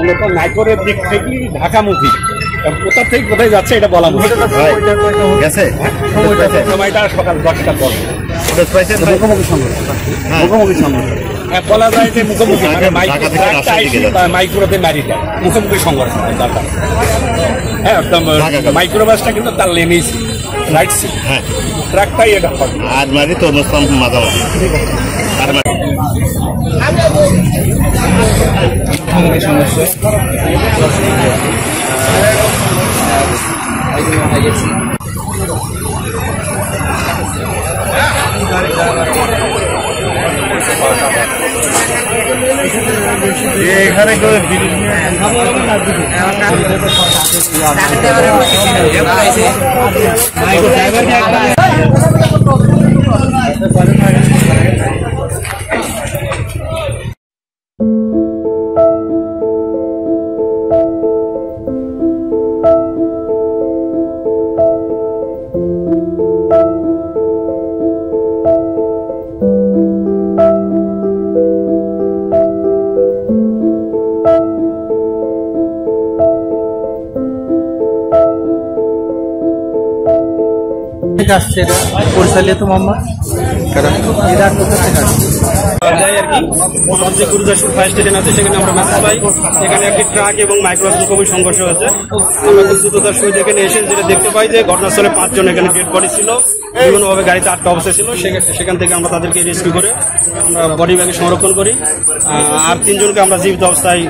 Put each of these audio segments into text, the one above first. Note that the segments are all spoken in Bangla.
মূলত নাইকরের দিক থেকে ঢাকামুখী, কোথা থেকে কোথায় যাচ্ছে এটা বলা মুশকিল। সময়টা সকাল 10টার পর মুখোমুখি সংঘর্ষ, মুখোমুখি সংঘর্ষ বলা যায় যে মুখোমুখি, মাইক্রোতে মারি দেয়, মুখোমুখি সংঘর্ষ। হ্যাঁ, একদম মাইক্রোবাসটা কিন্তু তার লেনেই ছিল, রাইট ছিল, হ্যাঁ, ট্রাকটাই এটা আর মারি তো অবস্থান মাঝামাঝি এখানে আসছে পরিচালিত মোহাম্মদ এরা কোথা থেকে আসছে যাই আর কি। আমাদের যে গুরুদাসপুর ফায়ার স্টেশন আছে সেখানে আমরা মেসেজ পাই এখানে একটি ট্রাক এবং মাইক্রোবাস মুখোমুখি সংঘর্ষ হয়েছে। আমরা খুব দ্রুততার সহিত এখানে এসে যেটা দেখতে পাই যে ঘটনাস্থলে 5 জন এখানে ডেড বডি ছিল, বিভিন্নভাবে গাড়িতে আটকা অবস্থায় ছিল। সেখান থেকে আমরা তাদেরকে রেস্কিউ করে আমরা বডি ব্যাগে সংরক্ষণ করি। আর 3 জনকে আমরা জীবিত অবস্থায়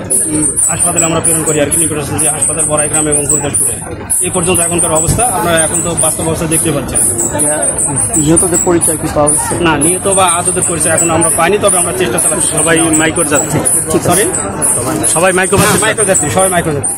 হাসপাতালে আমরা প্রেরণ করি আর কি, নিকটস্থ যে হাসপাতাল বড়াইগ্রাম এবং গুরুদাসপুরে। এই পর্যন্ত এখনকার অবস্থা আমরা এখন তো বাস্তব অবস্থা দেখতে পাচ্ছি। নিহতদের পরিচয় কি পাওয়া যাচ্ছে? না, নিহত বা আহতদের পরিচয় এখন আমরা পাইনি, তবে আমরা চেষ্টা চালাচ্ছি। সবাই মাইক্রো যাত্রী, সরি সবাই মাইক্রো যাত্রী, সবাই মাইক্রো যাত্রী।